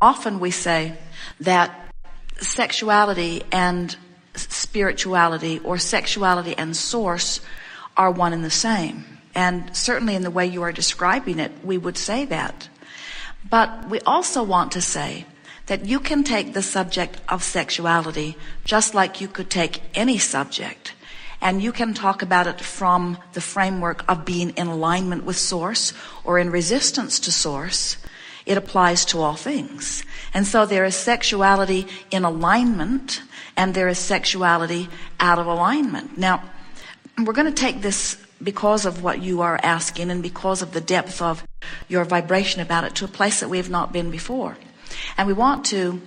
Often we say that sexuality and spirituality, or sexuality and source, are one and the same. And certainly in the way you are describing it, we would say that. But we also want to say that you can take the subject of sexuality just like you could take any subject, and you can talk about it from the framework of being in alignment with source or in resistance to source. It applies to all things. And so there is sexuality in alignment, and there is sexuality out of alignment. Now, we're going to take this, because of what you are asking and because of the depth of your vibration about it, to a place that we have not been before. And we want to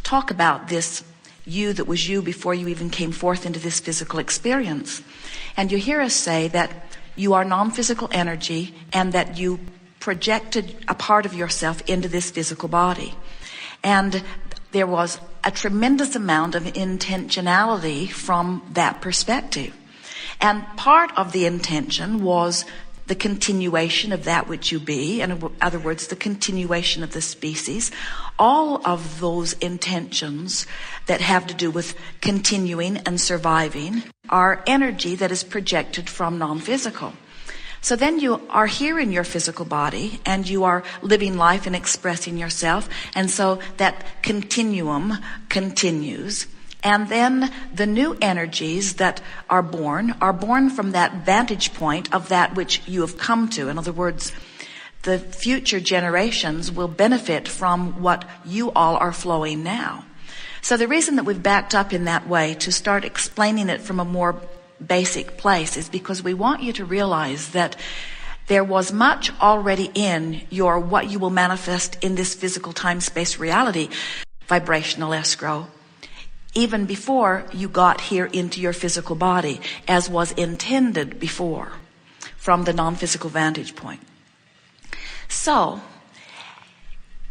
talk about this you that was you before you even came forth into this physical experience. And you hear us say that you are non-physical energy, and that you projected a part of yourself into this physical body. And there was a tremendous amount of intentionality from that perspective. And part of the intention was the continuation of that which you be, in other words, the continuation of the species. All of those intentions that have to do with continuing and surviving are energy that is projected from non-physical. So then you are here in your physical body, and you are living life and expressing yourself, and so that continuum continues. And then the new energies that are born from that vantage point of that which you have come to. In other words, the future generations will benefit from what you all are flowing now. So the reason that we've backed up in that way to start explaining it from a more basic place is because we want you to realize that there was much already in your what you will manifest in this physical time-space reality vibrational escrow, even before you got here into your physical body, as was intended before from the non-physical vantage point. So,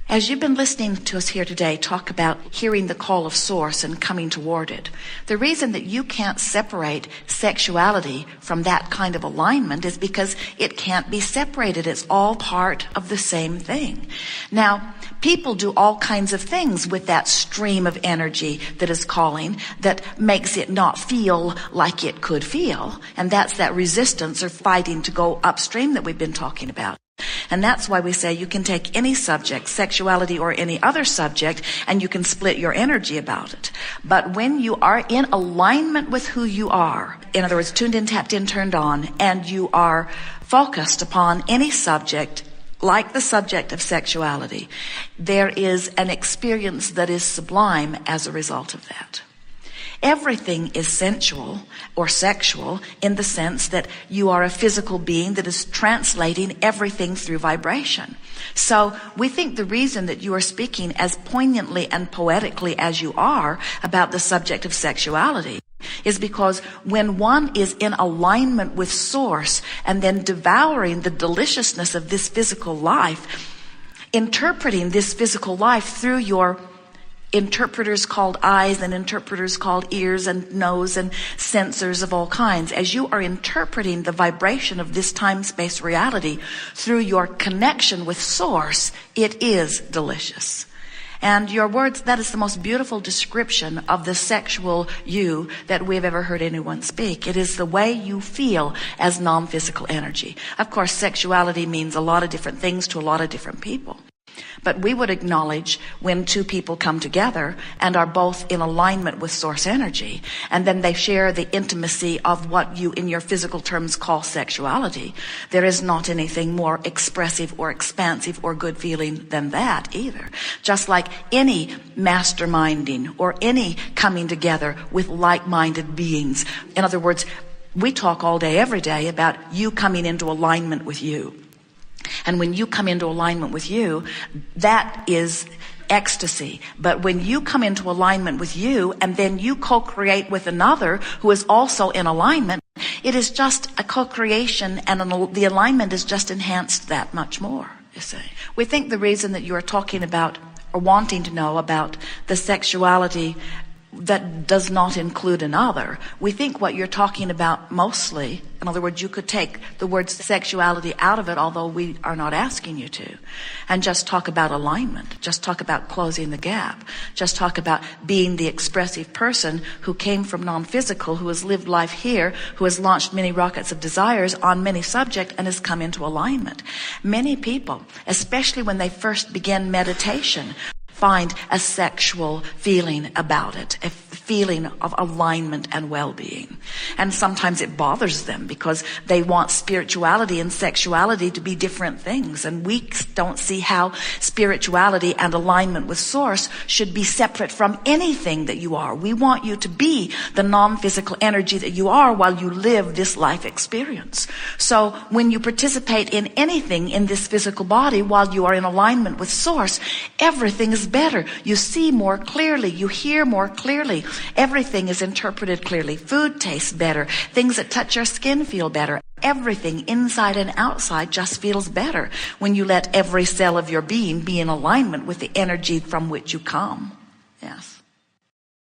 as you've been listening to us here today talk about hearing the call of source and coming toward it, the reason that you can't separate sexuality from that kind of alignment is because it can't be separated. It's all part of the same thing. Now, people do all kinds of things with that stream of energy that is calling, that makes it not feel like it could feel. And that's that resistance or fighting to go upstream that we've been talking about. And that's why we say you can take any subject, sexuality or any other subject, and you can split your energy about it. But when you are in alignment with who you are, in other words, tuned in, tapped in, turned on, and you are focused upon any subject, like the subject of sexuality, there is an experience that is sublime as a result of that. Everything is sensual or sexual in the sense that you are a physical being that is translating everything through vibration. So we think the reason that you are speaking as poignantly and poetically as you are about the subject of sexuality is because when one is in alignment with source and then devouring the deliciousness of this physical life, interpreting this physical life through your interpreters called eyes and interpreters called ears and nose and sensors of all kinds, as you are interpreting the vibration of this time-space reality through your connection with source, it is delicious. And your words, that is the most beautiful description of the sexual you that we've ever heard anyone speak. It is the way you feel as non-physical energy. Of course, sexuality means a lot of different things to a lot of different people. But we would acknowledge when two people come together and are both in alignment with source energy, and then they share the intimacy of what you in your physical terms call sexuality, there is not anything more expressive or expansive or good feeling than that either. Just like any masterminding or any coming together with like-minded beings. In other words, we talk all day, every day about you coming into alignment with you. And when you come into alignment with you, that is ecstasy. But when you come into alignment with you and then you co-create with another who is also in alignment, it is just a co-creation, and the alignment is just enhanced that much more, you see. We think the reason that you are talking about or wanting to know about the sexuality that does not include another. We think what you're talking about mostly, in other words, you could take the word sexuality out of it, although we are not asking you to, and just talk about alignment, just talk about closing the gap, just talk about being the expressive person who came from non-physical, who has lived life here, who has launched many rockets of desires on many subjects and has come into alignment. Many people, especially when they first begin meditation, find a sexual feeling about it, a feeling of alignment and well-being. And sometimes it bothers them because they want spirituality and sexuality to be different things. And we don't see how spirituality and alignment with Source should be separate from anything that you are. We want you to be the non-physical energy that you are while you live this life experience. So when you participate in anything in this physical body while you are in alignment with Source, everything is better. You see more clearly. You hear more clearly. Everything is interpreted clearly. Food tastes better. Things that touch your skin feel better. Everything inside and outside just feels better when you let every cell of your being be in alignment with the energy from which you come. Yes.